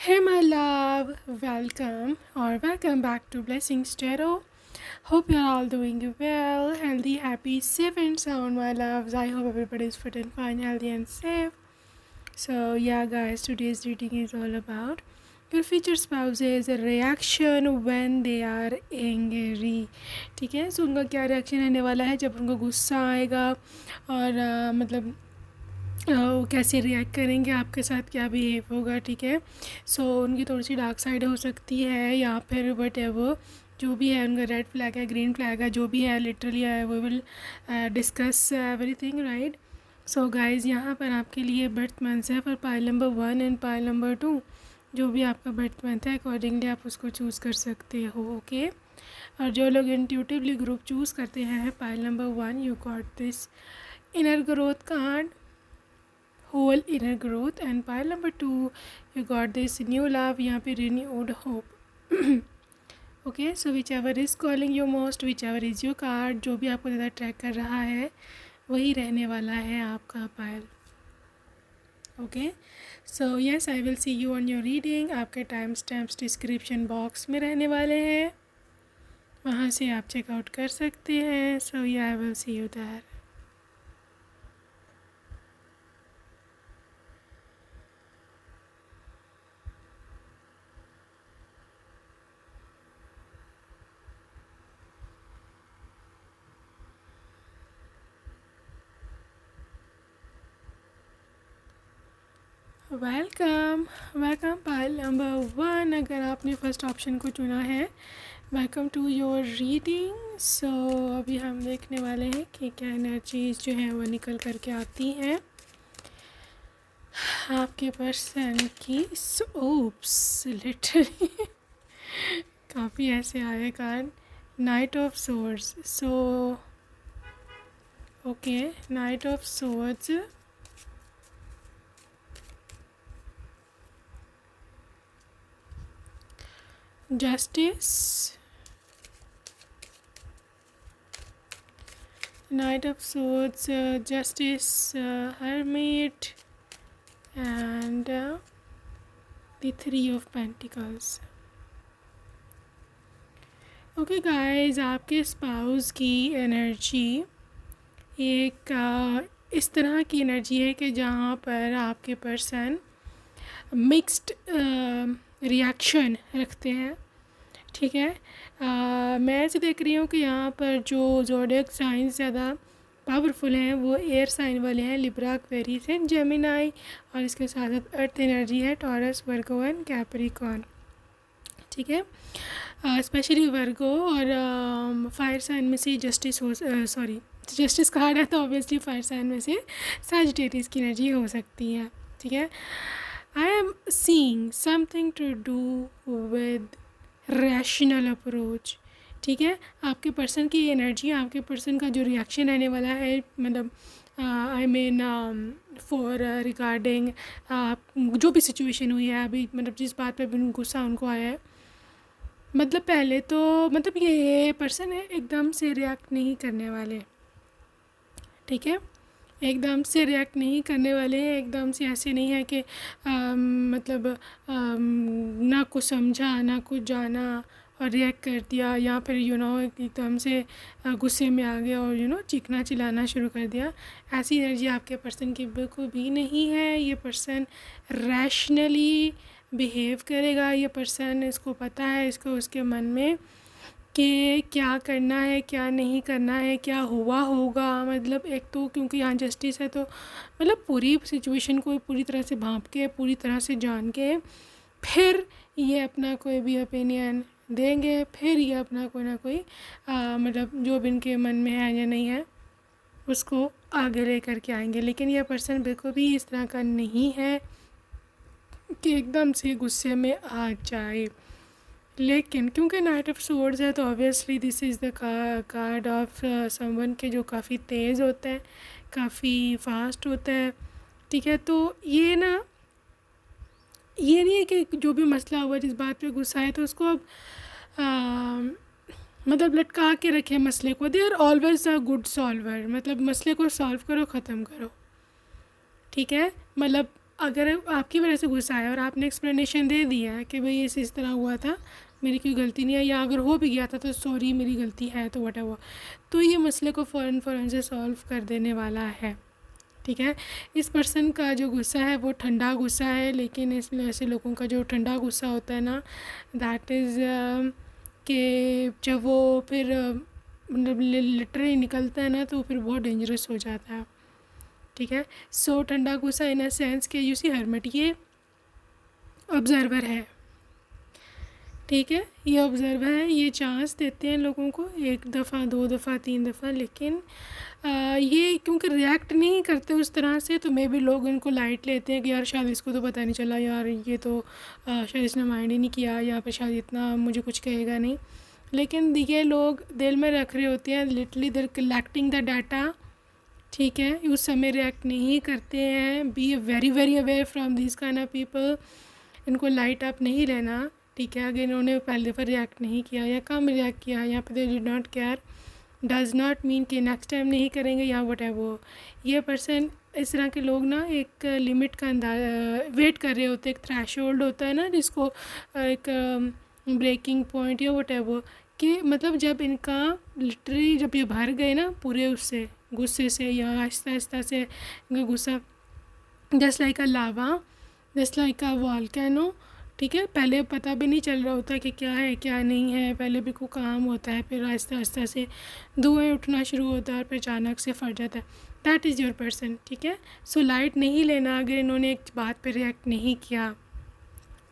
Hey my love, welcome back to Blessings Tarot. Hope you're all doing well, healthy, happy, safe and sound my loves. I hope everybody's fit and fine, healthy and safe. So yeah guys, today's reading is all about your future spouse's reaction when they are angry. ठीक है, सो उनका क्या reaction रहने वाला है जब उनको गुस्सा आएगा और मतलब वो कैसे रिएक्ट करेंगे, आपके साथ क्या बिहेव होगा. ठीक है, सो उनकी थोड़ी सी डार्क साइड हो सकती है या फिर बट वो जो भी है उनका रेड फ्लैग है, ग्रीन फ्लैग है, जो भी है literally we will discuss everything right. So guys यहाँ पर आपके लिए बर्थ मंथ है for pile number 1 and pile number 2. जो भी आपका बर्थ मंथ है अकॉर्डिंगली आप उसको चूज़ कर सकते हो. ओके और जो लोग इंट्यूटिवली ग्रुप चूज़ करते हैं pile number 1 you got this inner growth card, whole inner growth, and pile number 2 you got this new love, यहाँ पे renewed hope. okay, so whichever is calling you most, whichever is your card, जो भी आपको ज़्यादा track कर रहा है वही रहने वाला है आपका पायल. Okay so yes I will see you on your reading. आपके टाइम स्टैम्प्स डिस्क्रिप्शन बॉक्स में रहने वाले हैं, वहाँ से आप चेकआउट कर सकते हैं. So yeah I will see you there. Welcome pile number 1. अगर आपने फर्स्ट ऑप्शन को चुना है, welcome to your reading. So अभी हम देखने वाले हैं कि क्या एनर्जीज जो हैं वो निकल कर के आती हैं आपके पर्सन की. ओप्स लिटरली काफ़ी ऐसे आए card. Night of swords. So okay, night of swords, justice, knight of swords, justice, hermit, and the 3 of pentacles. Okay guys, आपके स्पाउस की एनर्जी एक इस तरह की एनर्जी है कि जहाँ पर आपके पर्सन मिक्स्ड रिएक्शन रखते हैं. ठीक है, मैं ऐसे देख रही हूँ कि यहाँ पर जो ज़ोडिएक साइंस ज़्यादा पावरफुल हैं वो एयर साइन वाले हैं, लिब्रा, एक्वेरियस एंड जेमिनाई, और इसके साथ साथ अर्थ एनर्जी है टॉरस, वर्गो एंड कैप्रिकॉर्न. ठीक है, स्पेशली वर्गो और फायर साइन में से जस्टिस हो जस्टिस कहा है तो ऑब्वियसली फायर साइन में से सैजिटेरियस की एनर्जी हो सकती है. ठीक है, I am seeing something to do with rational approach. ठीक है, आपके पर्सन की एनर्जी, आपके पर्सन का जो रिएक्शन रहने वाला है, मतलब आई मीन फॉर रिगार्डिंग जो भी सिचुएशन हुई है अभी, मतलब जिस बात पे भी गुस्सा उनको आया है, मतलब पहले तो मतलब ये पर्सन है एकदम से रिएक्ट नहीं करने वाले. ठीक है, एकदम से रिएक्ट नहीं करने वाले हैं, एकदम से ऐसे नहीं है कि मतलब ना कुछ समझा ना कुछ जाना और रिएक्ट कर दिया, या फिर एकदम से गुस्से में आ गया और चीखना चिल्लाना शुरू कर दिया. ऐसी एनर्जी आपके पर्सन की बिल्कुल भी नहीं है. ये पर्सन रैशनली बिहेव करेगा. ये पर्सन, इसको पता है, इसको उसके मन में कि क्या करना है क्या नहीं करना है, क्या हुआ होगा. मतलब एक तो क्योंकि यहाँ जस्टिस है तो मतलब पूरी सिचुएशन को पूरी तरह से भांप के, पूरी तरह से जान के फिर ये अपना कोई भी ओपिनियन देंगे, फिर ये अपना कोई ना कोई मतलब जो भी इनके मन में है या नहीं है उसको आगे ले कर के आएंगे. लेकिन यह पर्सन बिल्कुल भी इस तरह का नहीं है कि एकदम से गुस्से में आ जाए. लेकिन क्योंकि नाइट ऑफ सोर्ड्स है तो obviously this is the card of someone के जो काफ़ी तेज़ होता है, काफ़ी फास्ट होता है. ठीक है, तो ये ये नहीं है कि जो भी मसला हुआ जिस बात पे गुस्सा है तो उसको अब मतलब लटका के रखे मसले को. They are always a good solver, मतलब मसले को सॉल्व करो, ख़त्म करो. ठीक है, मतलब अगर आपकी वजह से गुस्सा आया और आपने एक्सप्लेनेशन दे दिया है कि भाई इस तरह हुआ था, मेरी कोई गलती नहीं है, या अगर हो भी गया था तो सॉरी मेरी गलती है, तो वट तो ये मसले को फ़ौरन से सॉल्व कर देने वाला है। ठीक है, इस पर्सन का जो गुस्सा है वो ठंडा गुस्सा है, लेकिन इस ऐसे लोगों का जो ठंडा गुस्सा होता है ना, दैट इज़ कि जब वो फिर मतलब लिटरली निकलता है ना, तो फिर बहुत डेंजरस हो जाता है। ठीक है, सो ठंडा गुस्सा इन अ सेंस कि यू सी हर्मिट ये ऑब्ज़र्वर है। ठीक है, ये ऑब्ज़र्वर है, ये चांस देते हैं लोगों को 1 दफ़ा 2 दफ़ा 3 दफ़ा, लेकिन ये क्योंकि रिएक्ट नहीं करते उस तरह से, तो मे बी लोग इनको लाइट लेते हैं कि यार शायद इसको तो पता नहीं चला, यार ये तो शायद इसने माइंड ही नहीं किया, या फिर शायद इतना मुझे कुछ कहेगा नहीं। लेकिन ये लोग दिल में रख रहे होते हैं, literally there collecting the data. ठीक है, उस समय रिएक्ट नहीं करते हैं। Be very aware from this kind of people. इनको लाइट अप नहीं लेना। ठीक है, अगर इन्होंने पहली दफ़ा रिएक्ट नहीं किया या कम रिएक्ट किया या फिर they did not care, does not mean कि नेक्स्ट टाइम नहीं करेंगे या वट है वो। ये पर्सन, इस तरह के लोग ना एक लिमिट का वेट कर रहे होते हैं, एक थ्रेशोल्ड होता है ना जिसको एक ब्रेकिंग पॉइंट या वट है वो, कि मतलब जब इनका लिटरली जब ये भर गए ना पूरे उससे गुस्से से, या आहिस्ता आहिस्ता से इनका गुस्सा जस्ट लाइक अ लावा, जस्ट लाइक अ वॉल्केनो। ठीक है, पहले पता भी नहीं चल रहा होता कि क्या है क्या नहीं है, पहले भी को काम होता है, फिर आहिस्ता आहिस्ता से धुएँ उठना शुरू होता है और फिर अचानक से फट जाता है। That is your person. ठीक है, सो लाइट नहीं लेना अगर इन्होंने एक बात पे रिएक्ट नहीं किया।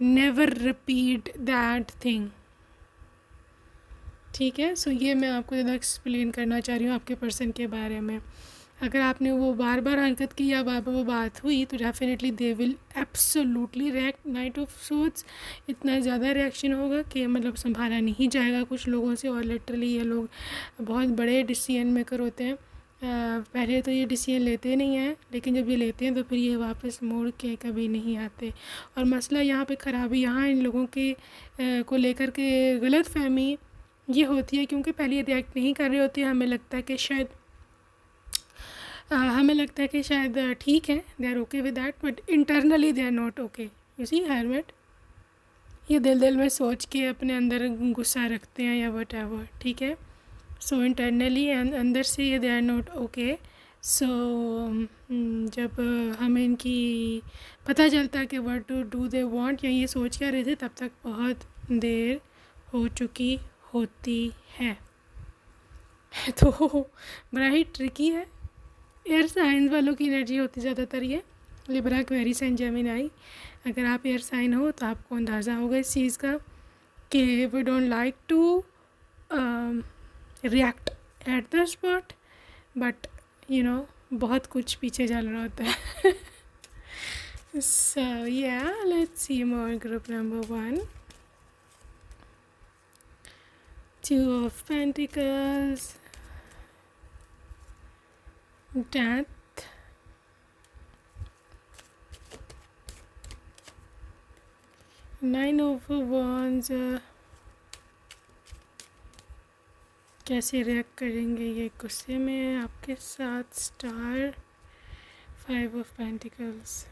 Never repeat that thing. ठीक है, सो ये मैं आपको ज़्यादा एक्सप्लेन करना चाह रही हूँ आपके पर्सन के बारे में। अगर आपने वो बार बार हरकत की या बार बार वो बात हुई, तो definitely they will absolutely react. Night of sorts इतना ज़्यादा रिएक्शन होगा कि मतलब संभाला नहीं जाएगा कुछ लोगों से। और लिटरली ये लोग बहुत बड़े डिसीजन मेकर होते हैं। पहले तो ये डिसीजन लेते नहीं हैं, लेकिन जब ये लेते हैं तो फिर ये वापस मोड़ के कभी नहीं आते। और मसला यहाँ पे ख़राबी यहाँ इन लोगों के को लेकर के गलत फहमी ये होती है, क्योंकि पहले ये रिएक्ट नहीं कर रहे होते। हमें लगता है कि शायद ठीक है, they are okay with that, but internally they are not okay. You see hermit, ये दिल में सोच के अपने अंदर गुस्सा रखते हैं या वट एवर। ठीक है, सो इंटरनली अंदर से ये दे आर नॉट ओके। सो जब हमें इनकी पता चलता है कि व्हाट डू दे वांट या ये सोच क्या रहे थे, तब तक बहुत देर हो चुकी होती है। तो बड़ा ही ट्रिकी है। एयर साइंस वालों की एनर्जी होती ज़्यादातर ये लिब्रा, एक्वेरियस एंड जेमिनी। अगर आप एयर साइन हो तो आपको अंदाज़ा होगा इस चीज़ का कि we don't like to react at the spot, but you know बहुत कुछ पीछे चल रहा होता है। सो या let's see more. Group number 1, 2 of Pentacles, Death, Nine of Wands। कैसे रिएक्ट करेंगे ये गुस्से में आपके साथ। Star, 5 of Pentacles।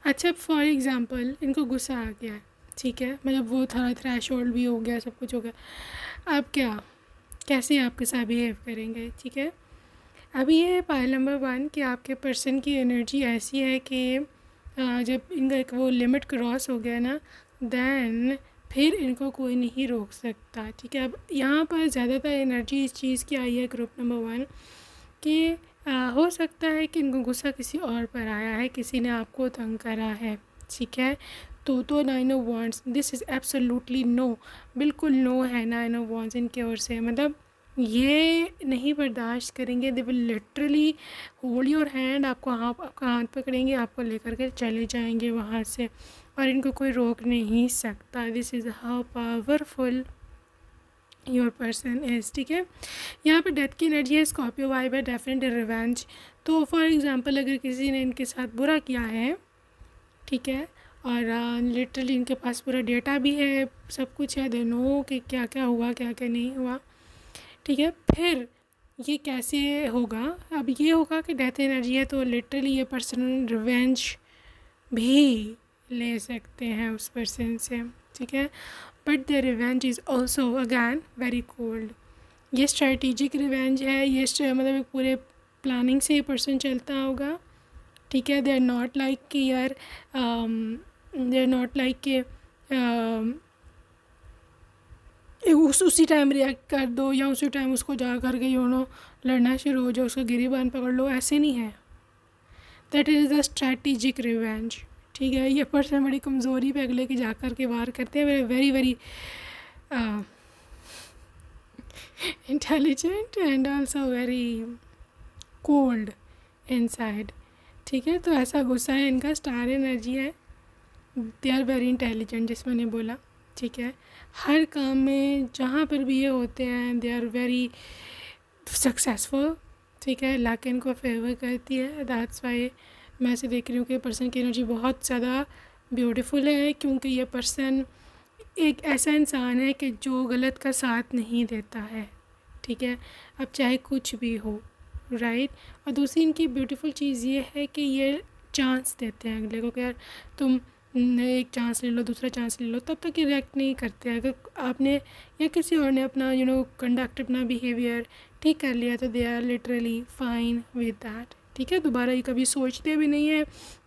अच्छा, फॉर एग्ज़ाम्पल इनको गुस्सा आ गया है, ठीक है, मतलब वो थोड़ा थ्रेशोल्ड भी हो गया, सब कुछ हो गया। अब क्या, कैसे आपके साथ बिहेव करेंगे। ठीक है, अभी ये है पाइल नंबर 1 कि आपके पर्सन की एनर्जी ऐसी है कि जब इनका एक वो लिमिट क्रॉस हो गया ना, देन फिर इनको कोई नहीं रोक सकता। ठीक है, अब यहाँ पर ज़्यादातर एनर्जी इस चीज़ की आई है ग्रुप नंबर 1 कि हो सकता है कि इनको गुस्सा किसी और पर आया है, किसी ने आपको तंग करा है। ठीक है, तो 9 of Wands, this is absolutely no, बिल्कुल नो है 9 of Wands इनके ओर से। मतलब ये नहीं बर्दाश्त करेंगे। They will literally hold your hand, आपका हाथ पकड़ेंगे, आपको लेकर के चले जाएंगे वहाँ से, और इनको कोई रोक नहीं सकता। This is how powerful your person is. ठीक है, यहाँ पे डेथ की एनर्जी है, स्कॉर्पियो वाइब है, डेफिनेट रिवेंज। तो फॉर एग्ज़ाम्पल अगर किसी ने इनके साथ बुरा किया है, ठीक है, और लिटरली इनके पास पूरा डेटा भी है, सब कुछ है, दे नो कि क्या क्या हुआ क्या क्या नहीं हुआ। ठीक है, फिर ये कैसे होगा? अब ये होगा कि डेथ एनर्जी है तो लिटरली ये पर्सन रिवेंज भी ले सकते हैं उस पर्सन से, ठीक है, but the revenge is also again very cold. ये स्ट्रेटिजिक रिवेंज है, ये मतलब एक पूरे प्लानिंग से ये पर्सन चलता होगा, ठीक है। दे आर नॉट लाइक कि यार दे आर नॉट लाइक कि उसी टाइम रिएक्ट कर दो या उसी टाइम उसको जा कर के लड़ना शुरू हो जाओ, उसका गिरीबान पकड़ लो, ऐसे नहीं है। That is the strategic revenge, ठीक है। ये पर्सन बड़ी कमज़ोरी पे अगले की जा कर के वार करते हैं, very very intelligent and also very cold inside, ठीक है। तो ऐसा गुस्सा है इनका, स्टार एनर्जी है, दे आर वेरी इंटेलिजेंट जिस मैंने बोला, ठीक है। हर काम में जहाँ पर भी ये होते हैं दे आर वेरी सक्सेसफुल, ठीक है। लक इनको फेवर करती है, दैट्स वाई मैं ऐसे देख रही हूँ कि पर्सन की एनर्जी बहुत ज़्यादा ब्यूटीफुल है, क्योंकि ये पर्सन एक ऐसा इंसान है कि जो गलत का साथ नहीं देता है, ठीक है, अब चाहे कुछ भी हो, राइट। और दूसरी इनकी ब्यूटीफुल चीज़ ये है कि ये चांस देते हैं अगले को कि यार तुम एक चांस ले लो, दूसरा चांस ले लो, तब तक ये रिएक्ट नहीं करते हैं। अगर आपने या किसी और ने अपना कंडक्ट, अपना बिहेवियर ठीक कर लिया तो they are literally fine with that, ठीक है। दोबारा ये कभी सोचते भी नहीं है,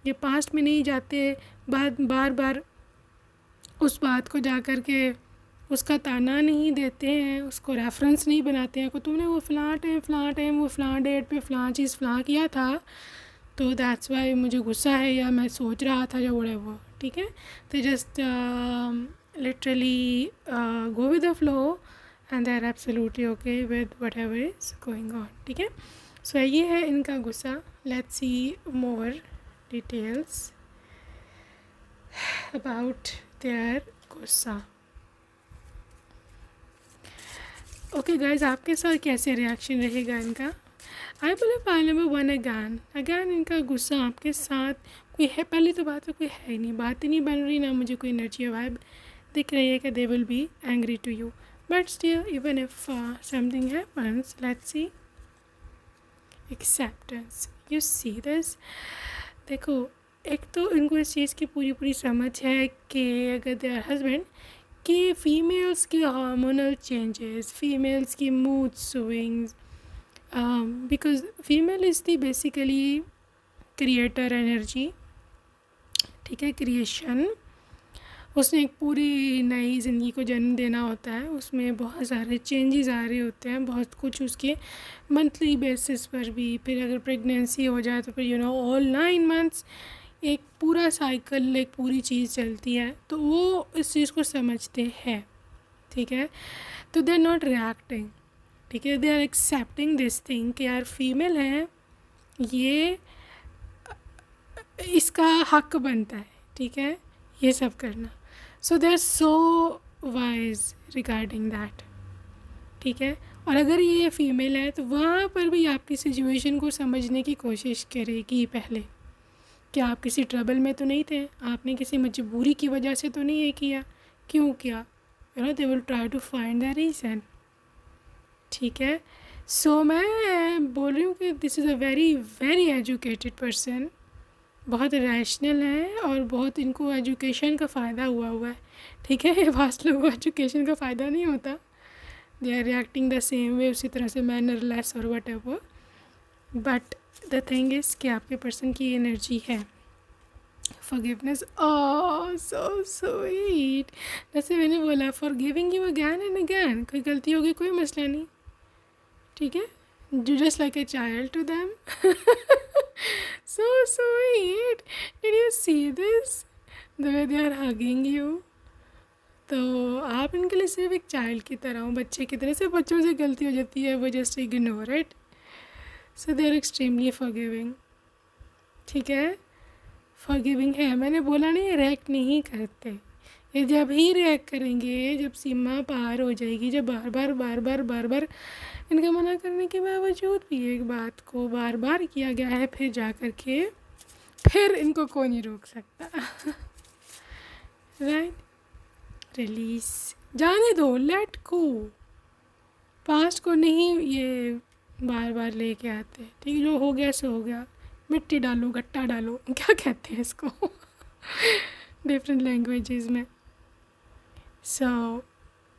ये पास्ट में नहीं जाते, बार बार उस बात को जा कर के उसका ताना नहीं देते हैं, उसको रेफरेंस नहीं बनाते हैं को तुमने वो फ़लाँ टाइम वो फ़लाँ डेट पे फ़लाँ चीज़ फ़लाँ किया था तो दैट्स वाई मुझे गुस्सा है या मैं सोच रहा था या वो, ठीक है। तो just literally go with the flow and they are absolutely okay with whatever is going on, ठीक है। सो ये है इनका गुस्सा। Let's see more details about their गुस्सा। ओके गाइज, आपके साथ कैसे रिएक्शन रहेगा इनका? I believe pile number 1 again इनका गुस्सा आपके साथ कोई है, पहली तो बात तो कोई है ही नहीं, बात ही नहीं बन रही, ना मुझे कोई एनर्जी वाइब दिख रही है कि they will be angry to you, but still even if something happens, let's see acceptance. You see this, देखो एक तो इनको इस चीज़ की पूरी समझ है कि अगर दे आर हस्बैंड कि फीमेल्स की हार्मोनल चेंजेस, फीमेल्स की mood swings, because female is the basically creator energy, ठीक है, क्रिएशन। उसने एक पूरी नई ज़िंदगी को जन्म देना होता है, उसमें बहुत सारे चेंजेस आ रहे होते हैं, बहुत कुछ उसके मंथली बेसिस पर भी, फिर अगर प्रेगनेंसी हो जाए तो फिर ऑल 9 मंथ्स एक पूरा साइकिल, एक पूरी चीज़ चलती है, तो वो इस चीज़ को समझते हैं, ठीक है। तो दे आर नॉट रिएक्टिंग, ठीक है, they are accepting this thing कि यार फीमेल है, ये इसका हक बनता है, ठीक है, ये सब करना। So they are so wise regarding that, ठीक है। और अगर ये फीमेल है तो वहाँ पर भी आपकी सिचुएशन को समझने की कोशिश करेगी पहले, क्या आप किसी ट्रबल में तो नहीं थे, आपने किसी मजबूरी की वजह से तो नहीं ये किया, क्यों किया, they will try to find the reason, ठीक है। सो मैं बोल रही हूँ कि this is a very very educated person, बहुत रैशनल है और बहुत इनको एजुकेशन का फ़ायदा हुआ है, ठीक है। ये फास्ट लोगों को एजुकेशन का फ़ायदा नहीं होता, they are reacting the same way, उसी तरह से मैनरलेस और whatever, but the thing is कि आपके पर्सन की एनर्जी है फॉरगिवनेस। ओह सो स्वीट, जैसे मैंने बोला forgiving you again and again, कोई गलती होगी कोई मसला नहीं, ठीक है, you just like a child to them. So sweet, did you see this, the way they are hugging you. तो आप इनके लिए सिर्फ एक चाइल्ड की तरह हो, बच्चे की तरह, सिर्फ बच्चों से गलती हो जाती है, वो just ignore it. So they are extremely forgiving, ठीक है, फॉरगिविंग है, मैंने बोला नहीं रिएक्ट नहीं करते, ये जब ही रिएक्ट करेंगे जब सीमा पार हो जाएगी, जब बार बार इनके मना करने के बावजूद भी एक बात को बार बार किया गया है, फिर जा कर के फिर इनको कोई नहीं रोक सकता। राइट, रिलीज, जाने दो, लेट गो, पास्ट को नहीं ये बार बार लेके आते हैं, ठीक है, जो हो गया सो हो गया, मिट्टी डालो गट्टा डालो, क्या कहते हैं इसको डिफरेंट लैंग्वेजेस में. So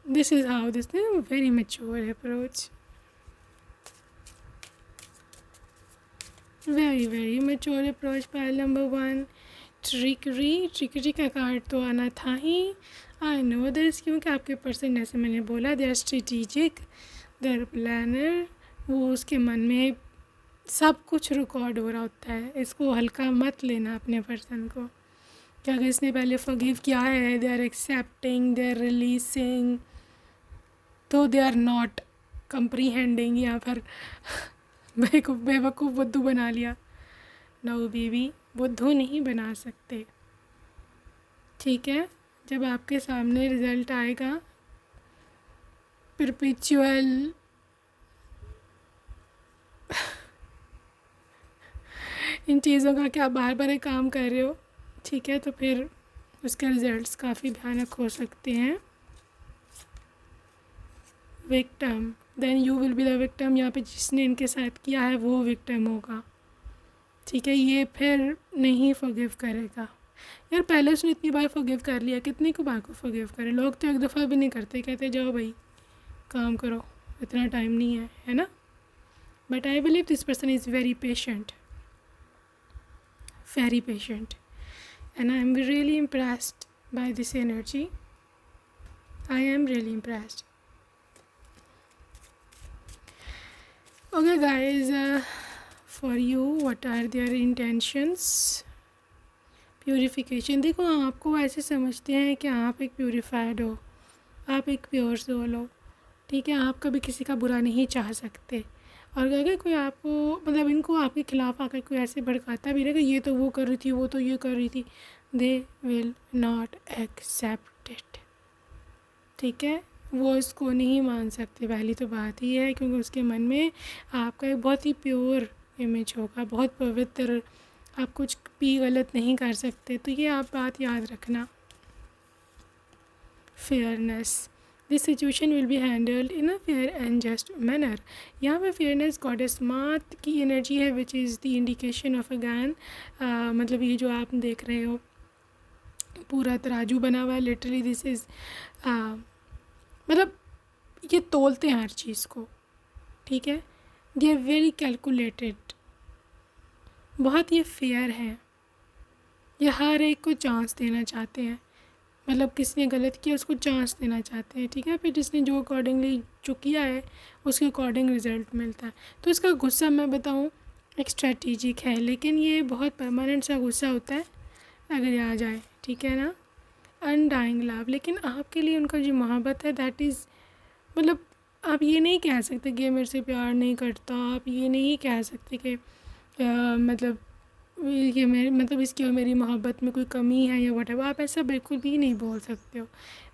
this is how this very mature approach, very mature approach. Pile number 1, trickery का कार्ड तो आना था ही. आई नो दिस, क्योंकि आपके पर्सन, जैसे मैंने बोला, they are strategic, they are planner. वो उसके मन में सब कुछ रिकॉर्ड हो रहा होता है, इसको हल्का मत लेना अपने पर्सन को. क्या अगर इसने पहले फॉरगिव किया है, they are accepting, they are releasing, तो दे आर नॉट कंप्रीहेंडिंग, या फिर बेवकूफ़ बुद्धू बना लिया. नो बेबी, बुद्धू नहीं बना सकते, ठीक है. जब आपके सामने रिज़ल्ट आएगा, परपेचुअल इन चीज़ों का क्या बार बार काम कर रहे हो, ठीक है, तो फिर उसके रिज़ल्ट्स काफ़ी भयानक हो सकते हैं. Victim, then you will be the victim. यहाँ पे जिसने इनके साथ किया है वो विक्टिम होगा, ठीक है. ये फिर नहीं फॉरगिव करेगा. यार पहले उसने इतनी बार फॉरगिव कर लिया, कितनी को बार को फॉरगिव करे. लोग तो एक दफ़ा भी नहीं करते, कहते जाओ भाई काम करो, इतना टाइम नहीं है ना. But I believe this person is very patient, and I am really impressed by this energy. I am really impressed. Okay guys, for you what are their intentions? Purification. देखो आपको ऐसे समझते हैं कि आप एक प्यूरिफाइड हो, आप एक प्योर सोल हो, ठीक है. आप कभी किसी का बुरा नहीं चाह सकते. और अगर कोई आपको, मतलब इनको आपके खिलाफ़ आकर कोई ऐसे भड़काता भी रहेगा, ये तो वो कर रही थी, वो तो ये कर रही थी, they will not accept it, ठीक है. वो इसको नहीं मान सकते, पहली तो बात ही है, क्योंकि उसके मन में आपका एक बहुत ही प्योर इमेज होगा, बहुत पवित्र. आप कुछ भी गलत नहीं कर सकते, तो ये आप बात याद रखना. Fairness, this situation will be handled in a fair and just manner. यहाँ पे फेयरनेस गॉडेस मात की एनर्जी है, which is the indication of a gain. मतलब ये जो आप देख रहे हो पूरा तराजू बना हुआ है, लिटरली दिस इज़, मतलब ये तोलते हैं हर चीज़ को, ठीक है. दे आर वेरी कैलकुलेटेड, बहुत ये फेयर हैं, ये हर एक को चांस देना चाहते हैं. मतलब किसने गलत किया उसको चांस देना चाहते हैं, ठीक है. फिर जिसने जो अकॉर्डिंगली जो किया है उसके अकॉर्डिंग रिज़ल्ट मिलता है. तो इसका गुस्सा मैं बताऊँ एक स्ट्रेटेजिक है, लेकिन ये बहुत परमानेंट सा गुस्सा होता है अगर ये आ जाए, ठीक है ना. अनडाइंग लव, लेकिन आपके लिए उनका जो मोहब्बत है दैट इज़, मतलब आप ये नहीं कह सकते कि ये मेरे से प्यार नहीं करता. आप ये नहीं कह सकते कि मतलब ये मेरे, मतलब इसकी और मेरी मोहब्बत में कोई कमी है या व्हाटएवर. आप ऐसा बिल्कुल भी नहीं बोल सकते हो.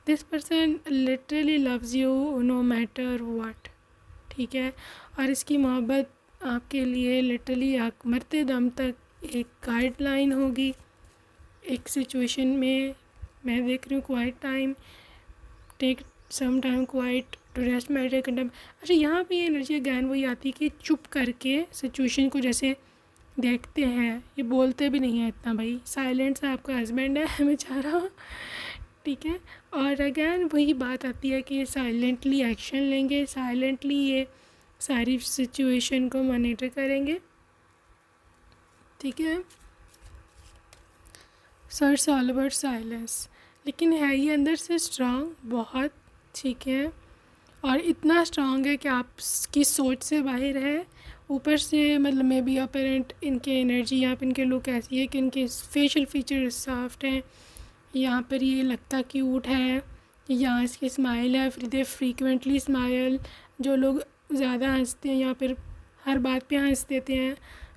This person literally loves you know matter what, ठीक है. और इसकी मोहब्बत आपके लिए लिटरली आप मरते दम तक एक गाइडलाइन होगी. एक सिचुएशन में मैं देख रही हूँ quiet time, take some time quiet to rest meditate time. अच्छा यहाँ पे ये एनर्जी अगैन वही आती है कि चुप करके सिचुएशन को जैसे देखते हैं, ये बोलते भी नहीं है इतना. भाई साइलेंट सा आपका हस्बैंड है बेचारा, ठीक है. और अगैन वही बात आती है कि ये साइलेंटली एक्शन लेंगे, साइलेंटली ये सारी सिचुएशन को मॉनिटर करेंगे, ठीक है. So it's all about silence, लेकिन है ये अंदर से स्ट्रांग बहुत, ठीक है. और इतना स्ट्रांग है कि आपकी सोच से बाहर है. ऊपर से मतलब मे बी अपेरेंट इनके एनर्जी यहाँ पर इनके लुक ऐसी है कि इनके फेशियल फीचर सॉफ्ट हैं, यहाँ पर ये लगता क्यूट है, यहाँ इसकी स्माइल है, फिर दे फ्रीक्वेंटली स्माइल. जो लोग ज़्यादा हंसते हैं या फिर हर बात पे हंस देते हैं,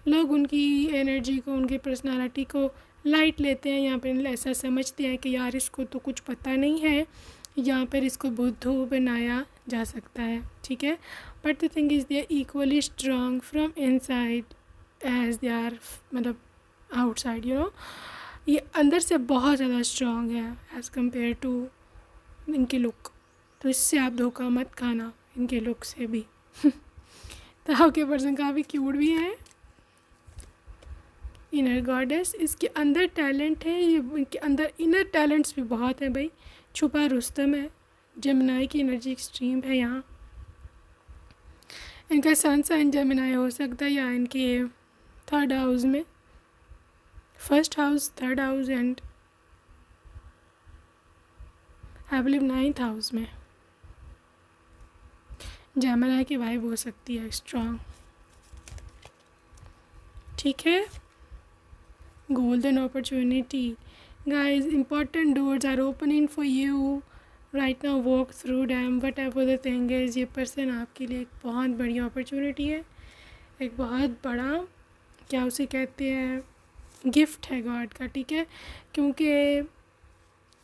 लोग उनकी एनर्जी को, उनकी पर्सनालिटी को लाइट लेते हैं. यहाँ पर ऐसा समझते हैं कि यार इसको तो कुछ पता नहीं है, यहाँ पर इसको बुद्धू बनाया जा सकता है, ठीक है. But the thing is they are equally strong from inside as they are मतलब आउटसाइड, यू नो. ये अंदर से बहुत ज़्यादा स्ट्रांग है एज़ कम्पेयर टू इनके लुक. तो इससे आप धोखा मत खाना इनके लुक से भी तो आपके पर्सन काफ़ी क्यूट भी है। इनर गॉडेस, इसके अंदर टैलेंट है, ये इनके अंदर इनर टैलेंट्स भी बहुत हैं भाई। छुपा रुस्तम है, जेमिनाई की एनर्जी एक्सट्रीम है यहाँ। इनका सन साइन जेमिनाई हो सकता है, या इनके थर्ड हाउस में, first house, third house and I believe ninth house में जेमिनाई की वाइब हो सकती है स्ट्रॉन्ग। ठीक है। golden opportunity, guys, important doors are opening for you right now, walk through them, whatever the thing is। ये person आपके लिए एक बहुत बड़ी अपॉर्चुनिटी है, एक बहुत बड़ा, क्या उसे कहते हैं, गिफ्ट है गॉड का। ठीक है, क्योंकि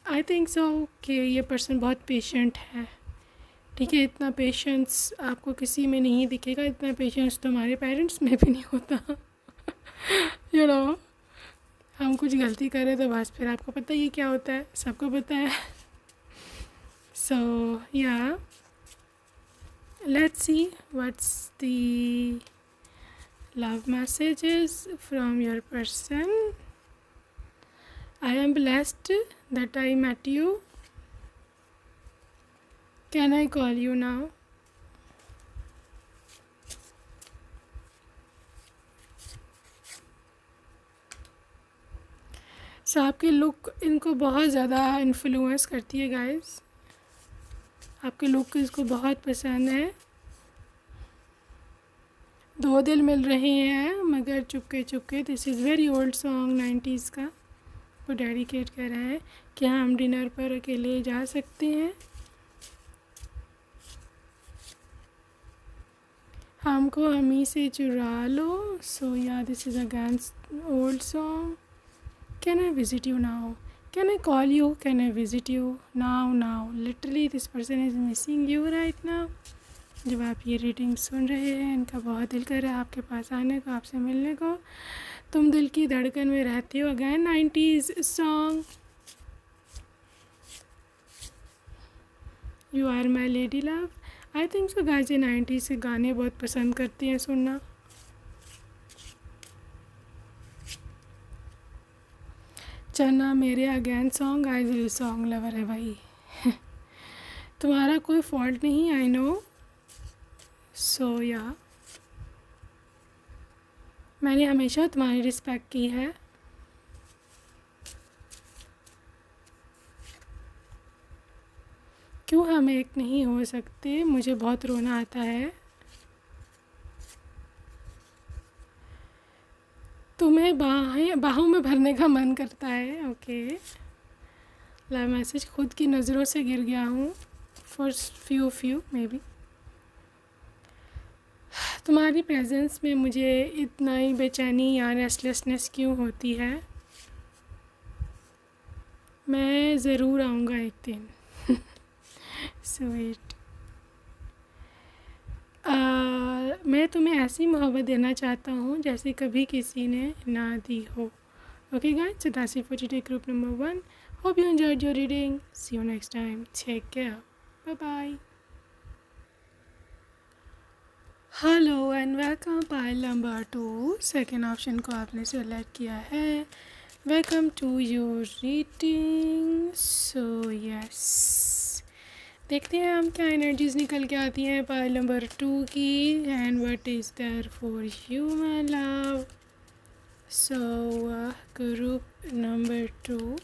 आई थिंक सो कि ये पर्सन बहुत पेशेंट है। ठीक है, इतना पेशेंस आपको किसी में नहीं दिखेगा, इतना पेशेंस तो हमारे पेरेंट्स में भी नहीं होता। यू नो, हम कुछ गलती करें तो बस फिर आपको पता ही क्या होता है, सबको पता है। सो या let's see what's the love messages from your person. I am blessed that I met you. Can I call you now? So आपकी लुक इनको बहुत ज़्यादा इन्फ्लुएंस करती है गाइस, आपके लुक इसको बहुत पसंद है। दो दिल मिल रहे हैं मगर Chupke Chupke. This is very old song 90s का, वो डेडिकेट कर रहे हैं कि हम डिनर पर अकेले जा सकते हैं, हमको हमी से चुरा लो। सो या this is again old song. Can I visit you now? Can I call you? Can I visit you now? Now. Literally, this person is missing you right now. जब आप ये रीडिंग सुन रहे हैं, इनका बहुत दिल कर रहा है आपके पास आने को, आपसे मिलने को। तुम दिल की धड़कन में रहती हो। Again 90s song, you are my lady love. I think so guys, ये 90s के गाने बहुत पसंद करती हैं सुनना। चना मेरे again song, guys song lover है भाई। तुम्हारा कोई फॉल्ट नहीं, आई नो। सो या मैंने हमेशा तुम्हारी रिस्पेक्ट की है। क्यों हम एक नहीं हो सकते? मुझे बहुत रोना आता है। तुम्हें बाहों में भरने का मन करता है। ओके, लव मैसेज, खुद की नज़रों से गिर गया हूँ फॉर फ्यू मे बी। तुम्हारी प्रेजेंस में मुझे इतना ही बेचैनी या रेस्टलेसनेस क्यों होती है? मैं ज़रूर आऊँगा एक दिन। स्वीट। मैं तुम्हें ऐसी मोहब्बत देना चाहता हूँ जैसे कभी किसी ने ना दी हो। Okay guys, so that's it for today, group number 1. Hope you enjoyed your reading. See you next time. Take care. Bye bye. Hello and welcome pile number 2। Second option को आपने सेलेक्ट किया है। Welcome to your reading. So yes, देखते हैं हम क्या energies निकल के आती हैं पाइल नंबर 2 की। And what is there for you my love. So group number 2,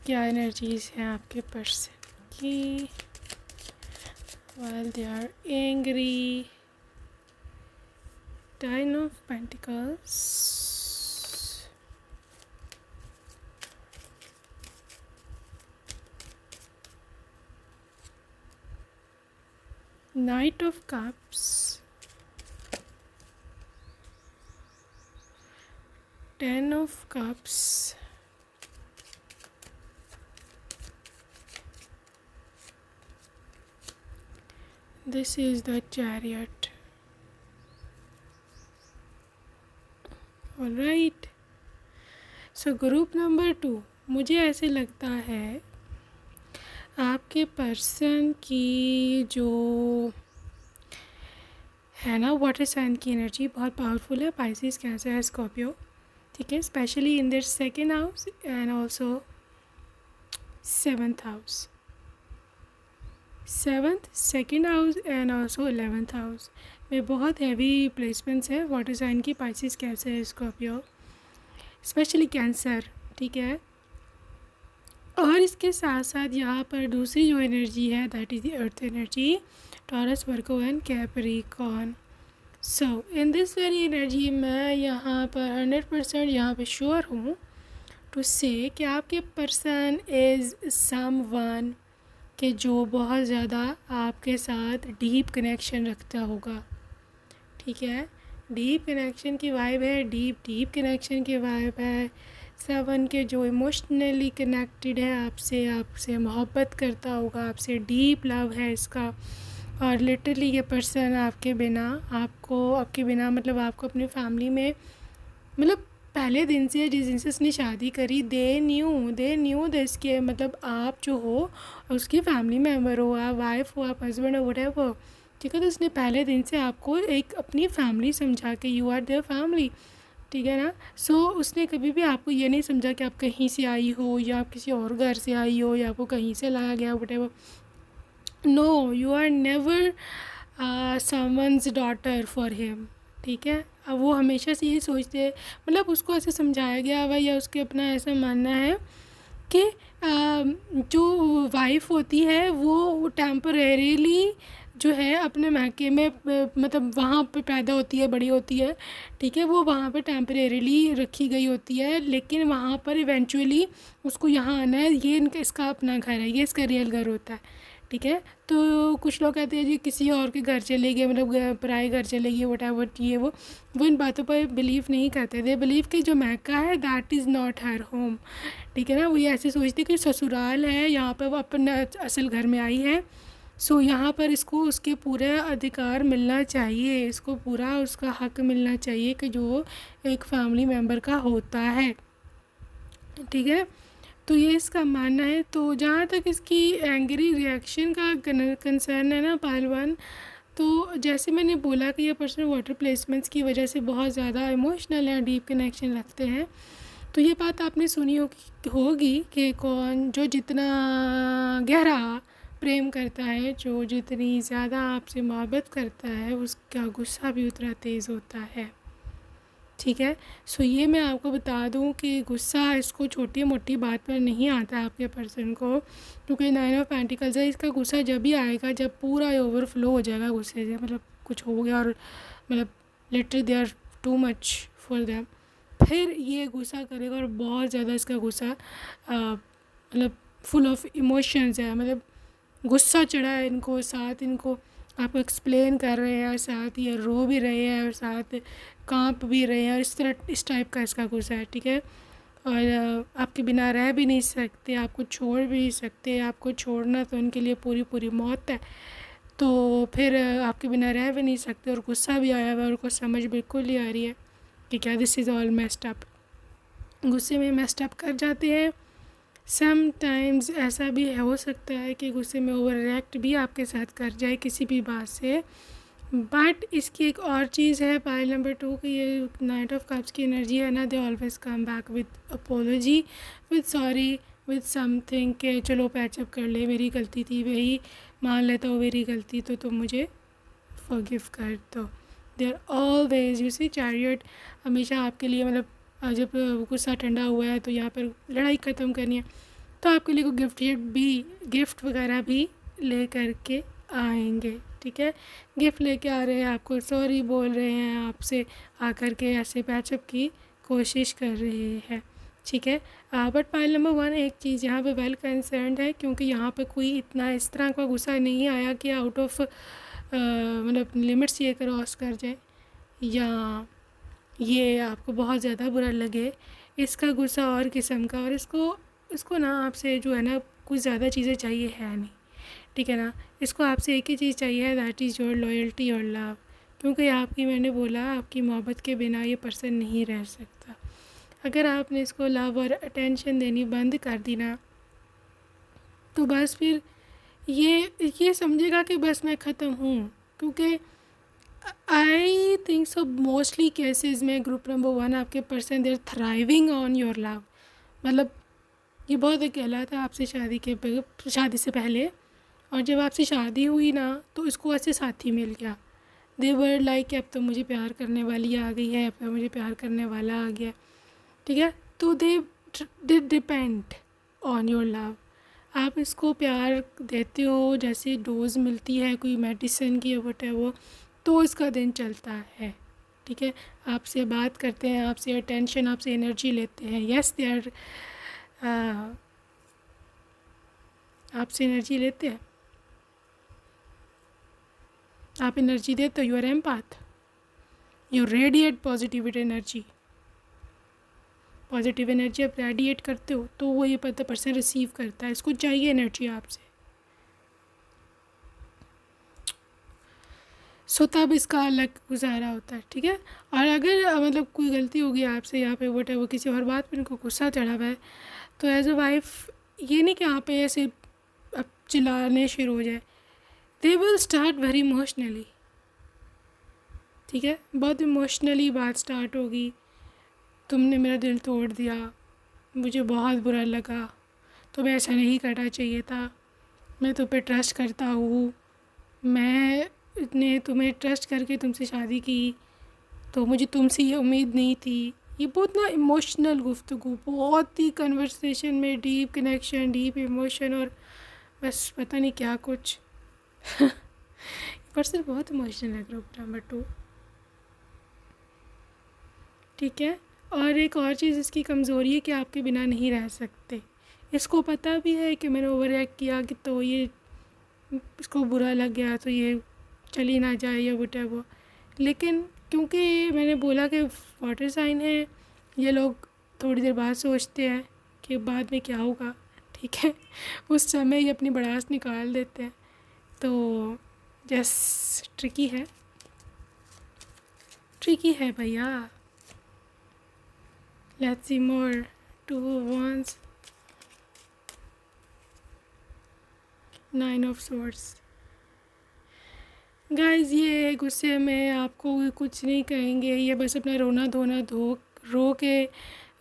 क्या एनर्जीज हैं आपके पर्सन की while they are angry? 10 of Pentacles, Knight of Cups, 10 of Cups, this is the Chariot. All right. So group number 2, मुझे ऐसे लगता है आपके person की जो है ना। वाटर साइन की एनर्जी बहुत पावरफुल है, पाइसेस, कैंसर, स्कॉर्पियो, ठीक है, specially in their second house and also seventh house, seventh, second house and also 11th house में बहुत हैवी प्लेसमेंट्स है वाटर साइन की, Pisces, cancer, Scorpio, specially cancer, ठीक है। और इसके साथ साथ यहाँ पर दूसरी जो एनर्जी है that is the earth energy, taurus, Virgo and Capricorn. So in this very energy मैं यहाँ पर 100% यहाँ पे श्योर हूँ टू से कि आपके पर्सन इज़ समवन कि जो बहुत ज़्यादा आपके साथ डीप कनेक्शन रखता होगा, ठीक है। डीप कनेक्शन की वाइब है, डीप कनेक्शन की वाइब है। सेवन के जो इमोशनली कनेक्टेड है आपसे, आपसे मोहब्बत करता होगा, आपसे डीप लव है इसका। और लिटरली ये पर्सन आपके बिना, आपके बिना मतलब आपको अपनी फैमिली में, मतलब पहले दिन से जिस दिन से उसने शादी करी, दे न्यू दिस के मतलब आप जो हो उसकी फैमिली मेम्बर हो, आप वाइफ हो, आप हस्बैंड हो, व्हाटएवर, ठीक है। तो उसने पहले दिन से आपको एक अपनी फैमिली समझा के, यू आर देयर फैमिली, ठीक है ना। सो उसने कभी भी आपको ये नहीं समझा कि आप कहीं से आई हो या आप किसी और घर से आई हो या आपको कहीं से लाया गया, whatever. No, you are never someone's daughter for him, ठीक है। अब वो हमेशा से यही सोचते हैं, मतलब उसको ऐसे समझाया गया हुआ या उसके अपना ऐसा मानना है कि जो वाइफ़ होती है वो टेम्परेरीली जो है अपने मैके में मतलब वहाँ पे पैदा होती है, बड़ी होती है, ठीक है। वो वहाँ पे टेम्परेरीली रखी गई होती है, लेकिन वहाँ पर इवेंचुअली उसको यहाँ आना है, ये इसका अपना घर है, ये इसका रियल घर होता है, ठीक है। तो कुछ लोग कहते हैं जी किसी और के घर चले गए, मतलब पराए घर चले गए, व्हाटएवर, ये वो इन बातों पर बिलीव नहीं करते। दे बिलीव कि जो मैका है that is not her home, ठीक है ना। वो ये ऐसे सोचते कि ससुराल है, यहाँ पर वो अपने असल घर में आई है, सो यहाँ पर इसको उसके पूरे अधिकार मिलना चाहिए, इसको पूरा उसका हक मिलना चाहिए कि जो एक फैमिली मेम्बर का होता है, ठीक है। तो ये इसका मानना है। तो जहाँ तक इसकी एंग्री रिएक्शन का कंसर्न है ना पहलवान, तो जैसे मैंने बोला कि ये पर्सन वाटर प्लेसमेंट्स की वजह से बहुत ज़्यादा इमोशनल है, डीप कनेक्शन रखते हैं। तो ये बात आपने सुनी होगी कि कौन जो जितना गहरा प्रेम करता है, जो जितनी ज़्यादा आपसे मोहब्बत करता है, उसका गुस्सा भी उतना तेज़ होता है, ठीक है। सो ये मैं आपको बता दूं कि गुस्सा इसको छोटी मोटी बात पर नहीं आता है आपके पर्सन को, क्योंकि 9 ऑफ पेंटिकल्स है। इसका गुस्सा जब भी आएगा जब पूरा ओवरफ्लो हो जाएगा गुस्से से, मतलब कुछ हो गया और मतलब literally they are too much for them, फिर ये गुस्सा करेगा। और बहुत ज़्यादा इसका गुस्सा मतलब फुल ऑफ इमोशंस है, मतलब गुस्सा चढ़ा है इनको, साथ इनको आपको एक्सप्लेन कर रहे हैं, साथ ये रो भी रहे हैं और साथ कांप भी रहे हैं, और इस टाइप का इसका गुस्सा है, ठीक है। और आपके बिना रह भी नहीं सकते, आपको छोड़ भी नहीं सकते, आपको छोड़ना तो उनके लिए पूरी पूरी मौत है, तो फिर आपके बिना रह भी नहीं सकते। और गुस्सा भी आया हुआ है, उनको समझ बिल्कुल नहीं आ रही है कि क्या this is all messed up, गुस्से में मेस्ड अप कर जाते हैं। समटाइम्स ऐसा भी हो सकता है कि गुस्से में ओवर रिएक्ट भी आपके साथ कर जाए किसी भी बात से। बट इसकी एक और चीज़ है पाइल नंबर 2 की, ये नाइट ऑफ कप्स की एनर्जी है ना, they always come back with apology, with sorry, with something के चलो पैचअप कर ले, मेरी गलती थी भाई, मान लेता हूँ मेरी गलती, तो तुम मुझे फॉरगिव कर दो। They are always, you see chariot हमेशा आपके लिए, मतलब जब गुस्सा ठंडा हुआ है तो यहाँ पर लड़ाई ख़त्म करनी है, तो आपके लिए कोई गिफ्ट वगैरह भी ले करके आएंगे, ठीक है। गिफ्ट लेके आ रहे हैं, आपको सॉरी बोल रहे हैं, आपसे आकर के ऐसे पैचअप की कोशिश कर रहे हैं, ठीक है। बट पाइल नंबर 1 एक चीज़ यहाँ पे वेल कंसर्न्ड है, क्योंकि यहाँ पे कोई इतना इस तरह का गुस्सा नहीं आया कि आउट ऑफ मतलब लिमिट्स ये क्रॉस कर जाए या ये आपको बहुत ज़्यादा बुरा लगे। इसका गुस्सा और किस्म का, और इसको ना आपसे जो है ना कुछ ज़्यादा चीज़ें चाहिए है नहीं, ठीक है ना। इसको आपसे एक ही चीज़ चाहिए है, दैट इज़ योर लॉयल्टी और लव, क्योंकि आपकी, मैंने बोला आपकी मोहब्बत के बिना ये पर्सन नहीं रह सकता। अगर आपने इसको लव और अटेंशन देनी बंद कर दी ना, तो बस फिर ये समझेगा कि बस मैं ख़त्म हूँ, क्योंकि आई थिंक सो मोस्टली केसेस में ग्रुप नंबर 1 आपके person there thriving on your love. मतलब ये बहुत अकेला था आपसे शादी से पहले, और जब आपसे शादी हुई ना तो इसको ऐसे साथी मिल गया। दे वर लाइक अब तो मुझे प्यार करने वाली आ गई है, अब तो मुझे प्यार करने वाला आ गया, ठीक है। तो they depend on your love. आप इसको प्यार देते हो, जैसे डोज मिलती है कोई मेडिसिन की वट है वो, तो इसका दिन चलता है, ठीक है। आपसे बात करते हैं, आपसे अटेंशन, आपसे एनर्जी लेते हैं। यस दे आर आपसे एनर्जी लेते हैं, आप एनर्जी देते हो। You are empath, you radiate positivity energy. Positive energy आप रेडिएट करते हो तो वो ये पर्सन रिसीव करता है, इसको चाहिए एनर्जी आपसे। सो तब इसका अलग गुजारा होता है, ठीक है। और अगर मतलब कोई गलती होगी आपसे यहाँ पे वट है वो किसी और बात पर इनको गुस्सा चढ़ा हुआ है, तो एज अ वाइफ ये नहीं कि यहाँ पे ऐसे अब चिल्लाने शुरू हो जाए। They will start very emotionally, ठीक है। बहुत इमोशनली बात स्टार्ट होगी। तुमने मेरा दिल तोड़ दिया, मुझे बहुत बुरा लगा, तुम्हें ऐसा नहीं करना चाहिए था, मैं तुम पे ट्रस्ट करता हूँ, मैंने तुम्हें ट्रस्ट करके तुमसे शादी की, तो मुझे तुमसे ये उम्मीद नहीं थी। ये बहुत ना इमोशनल गुफ्तगू, बहुत ही कन्वर्सेशन में डीप कनेक्शन, डीप इमोशन, और बस पता नहीं क्या कुछ पर्सन बहुत इमोशनल है ग्रुप नंबर 2, ठीक है। और एक और चीज़ इसकी कमज़ोरी है कि आपके बिना नहीं रह सकते। इसको पता भी है कि मैंने ओवर रिएक्ट किया कि तो ये इसको बुरा लग गया तो ये चली ना जाए या वट है वो, लेकिन क्योंकि मैंने बोला कि वाटर साइन है, ये लोग थोड़ी देर बाद सोचते हैं कि बाद में क्या होगा, ठीक है। उस समय ये अपनी भड़ास निकाल देते हैं। तो जस्ट ट्रिकी है भैया। Let's see more 2 of wands, 9 of swords। Guys ये गुस्से में आपको कुछ नहीं कहेंगे, ये बस अपना रोना धोना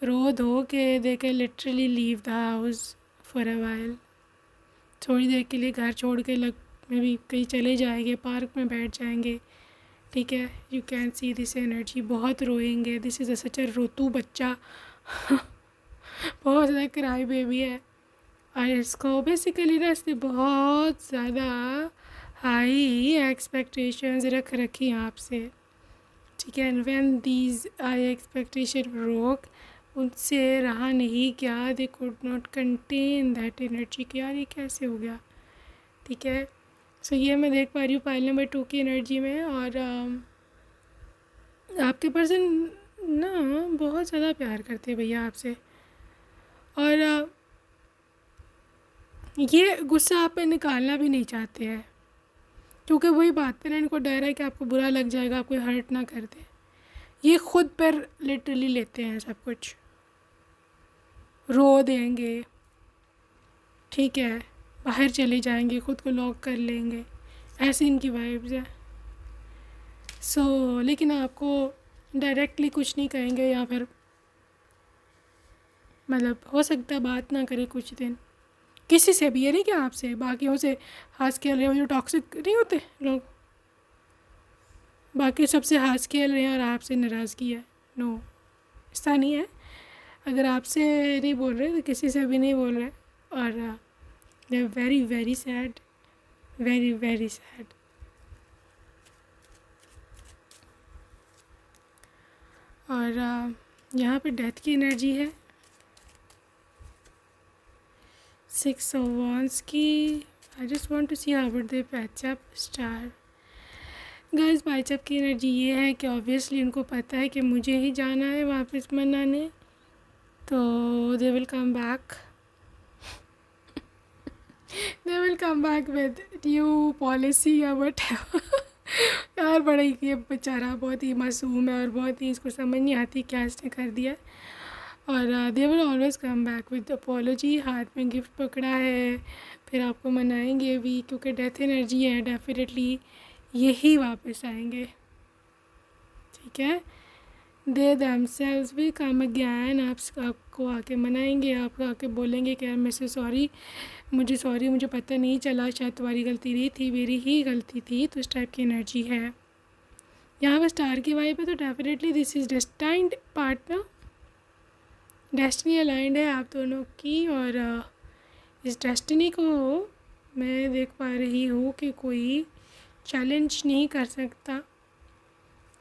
रो धो के दे के literally leave the house for a while. थोड़ी देर के लिए घर छोड़ के में भी कहीं चले जाएंगे, पार्क में बैठ जाएंगे, ठीक है। You can see this energy, बहुत रोएंगे। दिस इज़ सच अ रोतू बच्चा बहुत ज़्यादा क्राई बेबी है, और इसको बेसिकली ना इसने बहुत ज़्यादा हाई एक्सपेक्टेशंस रख रखी हैं आपसे, ठीक है। And when these high expectation broke, उनसे रहा नहीं गया, they could not contain that energy कि यार ये कैसे हो गया, ठीक है। सो ये मैं देख पा रही हूँ पाइल नंबर 2 की एनर्जी में। और आपके पर्सन ना बहुत ज़्यादा प्यार करते हैं भैया आपसे, और ये गुस्सा आप पे निकालना भी नहीं चाहते हैं, क्योंकि वही बात है ना, इनको डर है कि आपको बुरा लग जाएगा, आपको हर्ट ना कर दे। ये खुद पर लिटरली लेते हैं सब कुछ, रो देंगे, ठीक है, बाहर चले जाएंगे, खुद को लॉक कर लेंगे, ऐसी इनकी वाइब्स है। सो लेकिन आपको डायरेक्टली कुछ नहीं कहेंगे, या फिर मतलब हो सकता है बात ना करे कुछ दिन किसी से भी। ये नहीं कि आपसे, बाकियों से हंस खेल रहे हो, जो टॉक्सिक नहीं होते लोग, बाकी सबसे हंस खेल रहे हैं और आपसे नाराज़गी है। नो, ऐसा नहीं है। अगर आपसे नहीं बोल रहे तो किसी से भी नहीं बोल रहे, और they are very very sad, very very sad. और यहाँ पे डेथ की एनर्जी है, 6 of wands की। I just want to see how would they patch up star. Guys patch up की एनर्जी ये है कि ऑब्वियसली उनको पता है कि मुझे ही जाना है वापस मनाने, तो they will come back with new policy या वट यार बड़ा ही ये बेचारा बहुत ही मासूम है, और बहुत ही इसको समझ नहीं आती क्या इसने कर दिया। और they will always come back with apology. हाथ में गिफ्ट पकड़ा है, फिर आपको मनाएंगे भी, क्योंकि डेथ एनर्जी है, डेफिनेटली यही वापस आएंगे। ठीक है। दे themselves will come again, आपको आके मनाएंगे, आपको आके बोलेंगे कि यार मैं से सॉरी, मुझे पता नहीं चला, शायद तुम्हारी गलती नहीं थी, मेरी ही गलती थी। तो इस टाइप की एनर्जी है यहाँ पर स्टार की वाइब है। तो definitely this is destined partner, destiny aligned है आप दोनों की। और इस डेस्टिनी को मैं देख पा रही हूँ कि कोई चैलेंज नहीं कर सकता,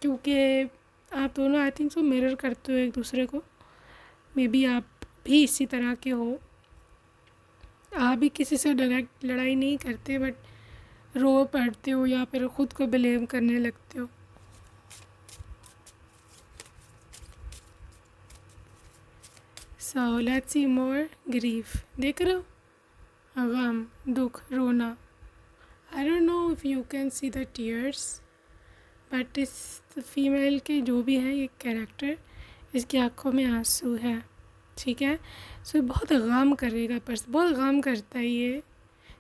क्योंकि आप दोनों आई थिंक सो मिरर करते हो एक दूसरे को। मे बी आप भी इसी तरह के हो, आप भी किसी से डायरेक्ट लड़ाई नहीं करते, बट रो पड़ते हो या फिर ख़ुद को ब्लेम करने लगते हो। So let's see more grief, देख रहे हो, गम, दुख, रोना। I don't know if you can see the tears, but इस फीमेल के जो भी है ये कैरेक्टर, इसकी आँखों में आंसू है, ठीक है। सो बहुत गम करेगा, पर्सन बहुत गम करता है ये,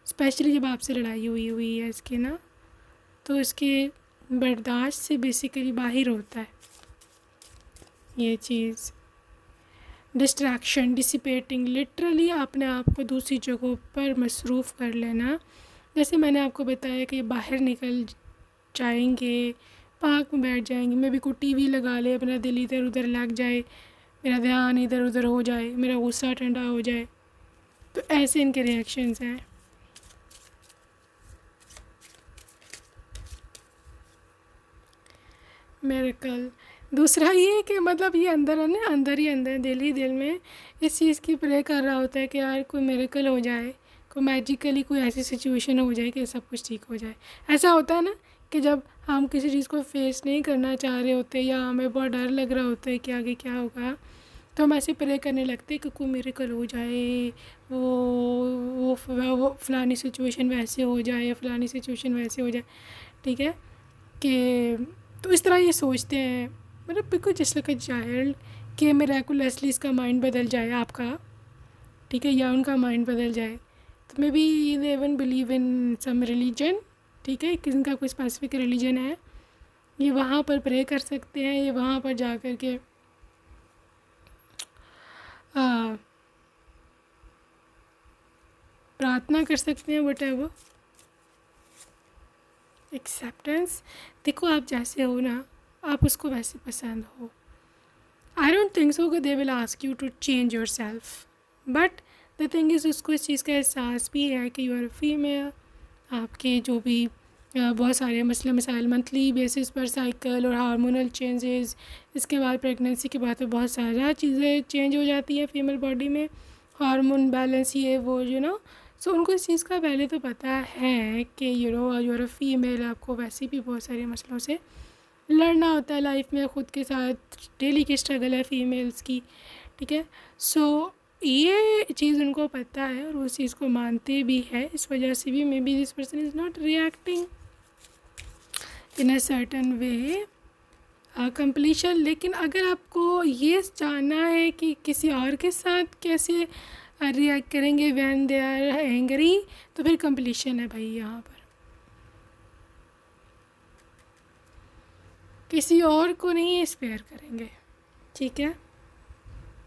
स्पेशली जब आपसे लड़ाई हुई है इसकी ना, तो इसके बर्दाश्त से बेसिकली बाहर होता है ये चीज़। डिस्ट्रैक्शन, डिसिपेटिंग, लिटरली अपने आप को दूसरी जगहों पर मसरूफ़ कर लेना। जैसे मैंने आपको बताया कि बाहर निकल जाएंगे, पार्क में बैठ जाएंगे, मैं भी कोई टीवी लगा ले, अपना दिल इधर उधर लग जाए, मेरा ध्यान इधर उधर हो जाए, मेरा गुस्सा ठंडा हो जाए। तो ऐसे इनके रिएक्शंस हैं। मिरेकल, दूसरा ये कि मतलब ये अंदर है ना, अंदर ही दिल ही दिल में इस चीज़ की प्रे कर रहा होता है कि यार कोई मिरेकल हो जाए, कोई मैजिकली कोई ऐसी सिचुएशन हो जाए कि सब कुछ ठीक हो जाए। ऐसा होता है ना कि जब हम किसी चीज़ को फेस नहीं करना चाह रहे होते या हमें बहुत डर लग रहा होता है कि आगे क्या होगा, तो हम ऐसे प्रे करने लगते हैं कि कोई मिरेकल हो जाए, वो फ़लानी सिचुएशन वैसे हो जाए या फ़लानी सिचुएशन वैसे हो जाए, ठीक है। कि तो इस तरह ये सोचते हैं, मतलब बिल्कुल जस्ट लाइक अ चाइल्ड, कि मिरेकुलसली इसका माइंड बदल जाए आपका, ठीक है, या उनका माइंड बदल जाए। तो may be they even believe in some religion, ठीक है, किसी कोई स्पेसिफिक रिलीजन है, ये वहाँ पर प्रे कर सकते हैं, ये वहाँ पर जा कर के प्रार्थना कर सकते हैं, व्हाटएवर। एक्सेप्टेंस, देखो आप जैसे हो ना, आप उसको वैसे पसंद हो। आई डोंट थिंक सो कि they will ask you to change yourself, but the thing is उसको इस चीज़ का एहसास भी है कि यू आर फीमेल। आपके जो भी बहुत सारे मसले मसाइल मंथली बेसिस पर साइकिल और हार्मोनल चेंजेस, इसके बाद प्रेगनेंसी के बाद तो बहुत सारा चीज़ें चेंज हो जाती हैं फीमेल बॉडी में, हार्मोन बैलेंस ये वो सो उनको इस चीज़ का पहले तो पता है कि यू आर अ फीमेल, आपको वैसे भी बहुत सारे मसलों से लड़ना होता है लाइफ में, ख़ुद के साथ डेली की स्ट्रगल है फीमेल्स की, ठीक है। सो ये चीज़ उनको पता है और उस चीज़ को मानते भी है, इस वजह से भी may be this person is not reacting in a certain way completion. लेकिन अगर आपको ये जानना है कि किसी और के साथ कैसे रिएक्ट करेंगे व्हेन दे आर एंग्री, तो फिर कंप्लीशन है भाई। यहाँ पर किसी और को नहीं स्पेयर करेंगे, ठीक है।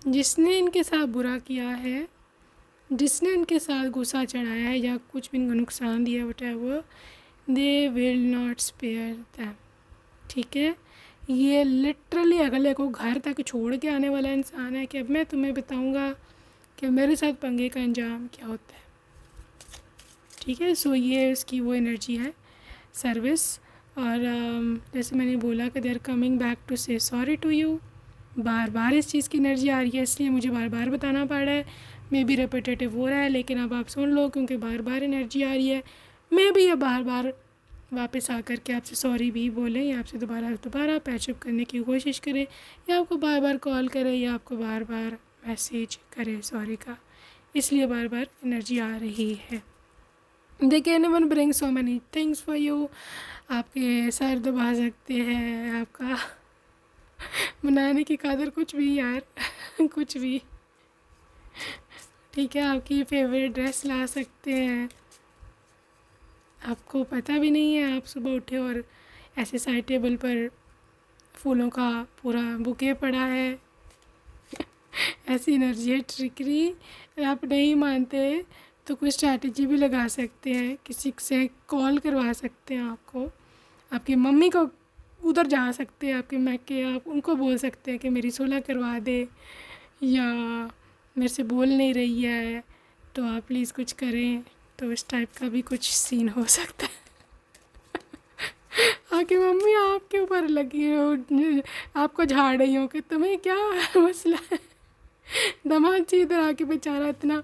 जिसने इनके साथ बुरा किया है, जिसने इनके साथ गुस्सा चढ़ाया है या कुछ भी इनको नुकसान दिया whatever, they will not spare them, ठीक है। ये लिटरली अगले को घर तक छोड़ के आने वाला इंसान है कि अब मैं तुम्हें बताऊंगा कि मेरे साथ पंगे का अंजाम क्या होता है, ठीक है। सो ये इसकी वो एनर्जी है, सर्विस। और जैसे मैंने बोला कि they are coming back to say sorry to you, बार बार इस चीज़ की एनर्जी आ रही है, इसलिए मुझे बार बार बताना पड़ रहा है। मे बी रेपिटेटिव हो रहा है, लेकिन अब आप सुन लो, क्योंकि बार बार एनर्जी आ रही है। मे बी ये बार बार वापस आकर के आपसे सॉरी भी बोलें, या आपसे दोबारा पैचअप करने की कोशिश करें, या आपको बार बार कॉल करें, या आपको बार बार मैसेज करें सॉरी का, इसलिए बार बार एनर्जी आ रही है। They can even bring so many things for you, आपके सर दबा सकते हैं, आपका मनाने की कदर कुछ भी यार कुछ भी, ठीक है। आपकी फेवरेट ड्रेस ला सकते हैं, आपको पता भी नहीं है, आप सुबह उठे और ऐसे साइड टेबल पर फूलों का पूरा बुके पड़ा है। ऐसी एनर्जी है ट्रिकरी। आप नहीं मानते तो कोई स्ट्रैटेजी भी लगा सकते हैं, किसी से कॉल करवा सकते हैं आपको, आपकी मम्मी को उधर जा सकते हैं, आपके मैके आप उनको बोल सकते हैं कि मेरी सुलह करवा दे, या मेरे से बोल नहीं रही है तो आप प्लीज़ कुछ करें। तो इस टाइप का भी कुछ सीन हो सकता है। आके मम्मी आपके ऊपर लगी हो, आपको झाड़ रही हो कि तुम्हें क्या मसला है। दामाद जी इधर आके बेचारा इतना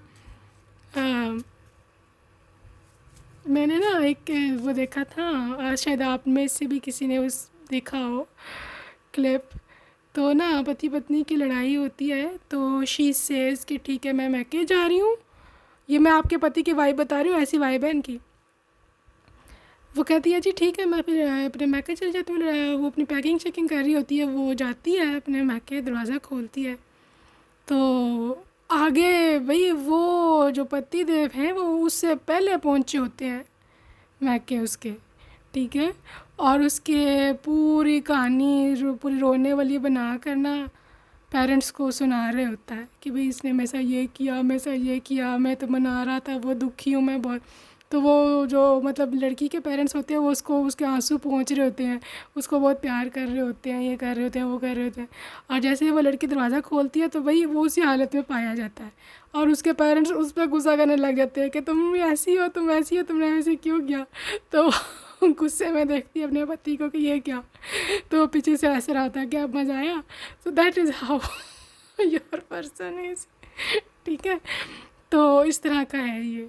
मैंने ना एक वो देखा था, शायद आप में से भी किसी ने उस देखा हो क्लिप। तो ना पति पत्नी की लड़ाई होती है तो शी सेज कि ठीक है मैं मैके जा रही हूँ, ये मैं आपके पति की वाइब बता रही हूँ, ऐसी वाइब है इनकी। वो कहती है जी ठीक है मैं फिर अपने मैके चल जाती हूँ। वो अपनी पैकिंग चेकिंग कर रही होती है, वो जाती है अपने मैके, दरवाज़ा खोलती है तो आगे भाई वो जो पति देव हैं वो उससे पहले पहुँचे होते हैं मैके उसके, ठीक है। और उसके पूरी कहानी पूरी रोने वाली बना कर ना पेरेंट्स को सुना रहे होता है कि भाई इसने मेरे साथ ये किया, मेरे साथ ये किया, मैं तो मना रहा था, वो दुखी हूँ मैं बहुत। तो वो जो मतलब लड़की के पेरेंट्स होते हैं वो उसको उसके आंसू पहुँच रहे होते हैं, उसको बहुत प्यार कर रहे होते हैं, ये कर रहे होते हैं, वो कर रहे होते हैं। और जैसे ही वो लड़की दरवाज़ा खोलती है तो भाई वो उसी हालत में पाया जाता है और उसके पेरेंट्स उस पर गुस्सा करने लग जाते हैं कि तुम ऐसी हो, तुम ऐसी हो, तुमने ऐसे क्यों किया। तो गुस्से में देखती है अपने पति को कि ये क्या। तो पीछे से ऐसे रहा था कि अब मज़ा आया। So that is how your person is, ठीक है। तो इस तरह का है ये,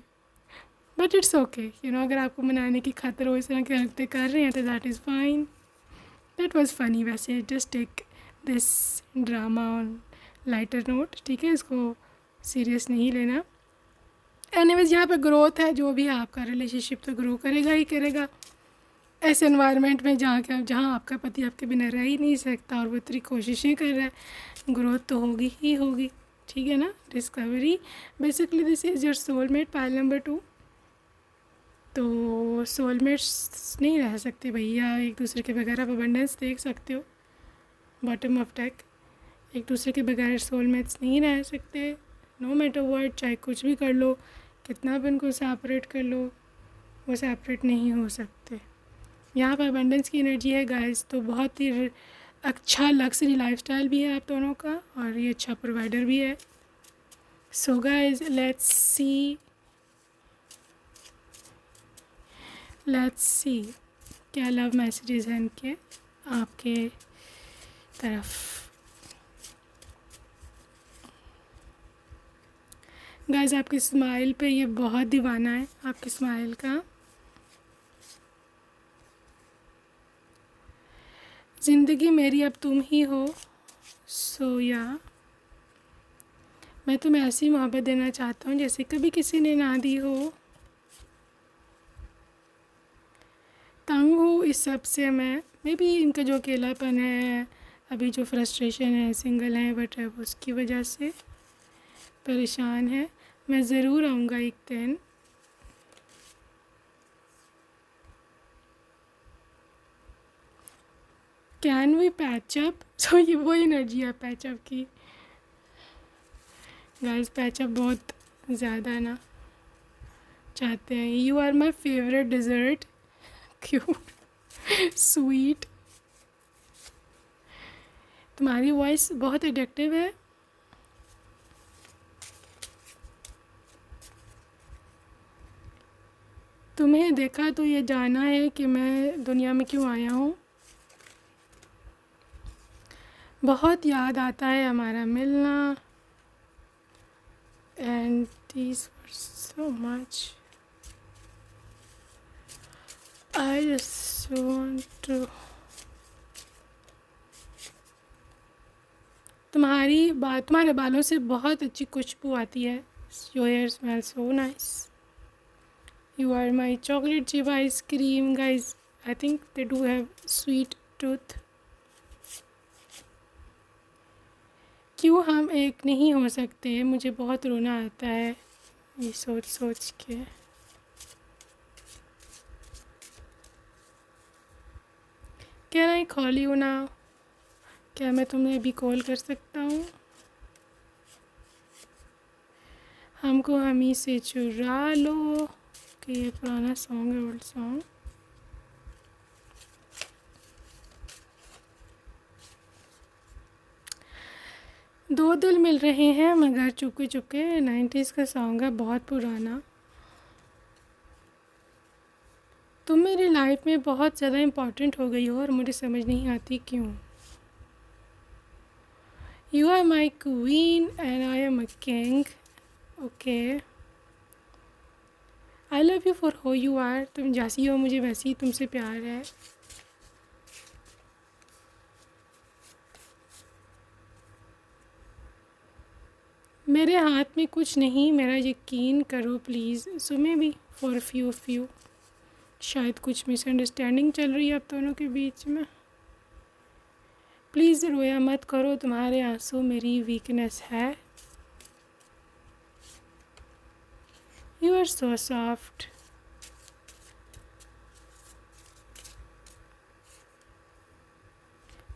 but it's okay you know, अगर आपको मनाने की खातिर वो इस तरह की हरकतें कर रहे हैं तो that is fine. That was funny. वैसे just take this drama on lighter note, ठीक है, इसको सीरियस नहीं लेना। एनीवेज यहाँ पे ग्रोथ है, जो भी है आपका रिलेशनशिप तो ग्रो करेगा ही करेगा ऐसे एनवायरनमेंट में जहाँ आपका पति आपके बिना रह ही नहीं सकता और वो इतनी कोशिशें कर रहा है, ग्रोथ तो होगी ही होगी, ठीक है ना। Discovery basically this is your soulmate, pile number 2। तो सोलमेट्स नहीं रह सकते भैया एक दूसरे के बगैर। आप अबंडेंस देख सकते हो बॉटम ऑफ डेक, एक दूसरे के बगैर सोलमेट्स नहीं रह सकते। नो मैटर व्हाट, चाहे कुछ भी कर लो, कितना भी उनको सेपरेट कर लो, वो सेपरेट नहीं हो सकते। यहाँ पर अबंडेंस की एनर्जी है गाइस, तो बहुत ही अच्छा लग्जरी लाइफस्टाइल भी है आप दोनों का और ये अच्छा प्रोवाइडर भी है। सो गाइस लेट्स सी क्या लव मैसेजेस हैं इनके आपके तरफ। गाइस आपकी स्माइल पे ये बहुत दीवाना है, आपकी स्माइल का। ज़िंदगी मेरी अब तुम ही हो, सो या मैं तुम्हें ऐसी मोहब्बत देना चाहता हूँ जैसे कभी किसी ने ना दी हो। तंग हूँ इस सब से मैं, मे बी इनका जो अकेलापन है, अभी जो फ्रस्ट्रेशन है, सिंगल है बट उसकी वजह से परेशान है। मैं ज़रूर आऊँगा एक दिन। Can we patch up, so ये वो एनर्जी है पैच अप की। गाइस पैच अप बहुत ज़्यादा ना चाहते हैं। You are my favourite dessert, cute sweet. तुम्हारी वॉइस बहुत एडिक्टिव है। तुम्हें देखा तो ये जाना है कि मैं दुनिया में क्यों आया हूँ। बहुत याद आता है हमारा मिलना, and these were so much. I just want to तुम्हारे बालों से बहुत अच्छी खुशबू आती है। Your hair smells so nice. You are my chocolate chip ice cream, guys. I think they do have sweet tooth. क्यों हम एक नहीं हो सकते, मुझे बहुत रोना आता है ये सोच सोच के। Can I call you now? क्या मैं तुम्हें अभी कॉल कर सकता हूँ? हमको हमी से चुरा लो, कि ये पुराना सॉन्ग है, ओल्ड सॉन्ग। दो दिल मिल रहे हैं मगर चुपके चुपके, 90s का सॉन्ग है, बहुत पुराना। तुम मेरी लाइफ में बहुत ज़्यादा इम्पॉर्टेंट हो गई हो और मुझे समझ नहीं आती क्यों। You are my queen and I am a king. Okay, I love you for who you are. तुम जैसी हो मुझे वैसी ही तुमसे प्यार है। मेरे हाथ में कुछ नहीं, मेरा यकीन करो प्लीज़। सुमे भी फॉर फ्यू। शायद कुछ मिसअंडरस्टैंडिंग चल रही है आप दोनों के बीच में। प्लीज़ रोया मत करो, तुम्हारे आंसू मेरी वीकनेस है। You are so soft.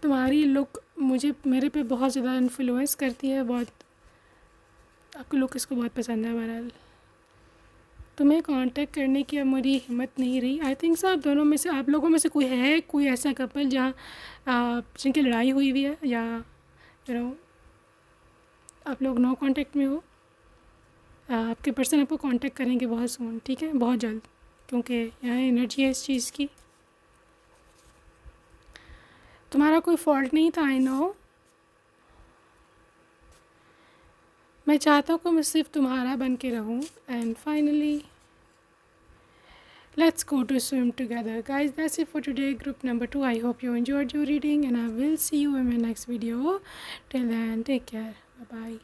तुम्हारी लुक मुझे मेरे पे बहुत ज़्यादा इन्फ्लुएंस करती है, बहुत। आपकी लुक इसको बहुत पसंद है। बहरहाल तुम्हें कांटेक्ट करने की अब मेरी हिम्मत नहीं रही। आई थिंक सो आप लोगों में से कोई है, कोई ऐसा कपल जहाँ जिनकी लड़ाई हुई हुई है, या आप लोग नो कांटेक्ट में हो। आपके पर्सन आपको कांटेक्ट करेंगे बहुत सून, ठीक है, बहुत जल्द, क्योंकि यहाँ एनर्जी है इस चीज़ की। तुम्हारा कोई फॉल्ट नहीं था, आई नो। मैं चाहता हूँ कि मैं सिर्फ तुम्हारा बन के रहूँ। And finally let's go to swim together, guys. That's it for today, group number 2. I hope you enjoyed your reading and I will see you in my next video. Till then, take care. Bye bye.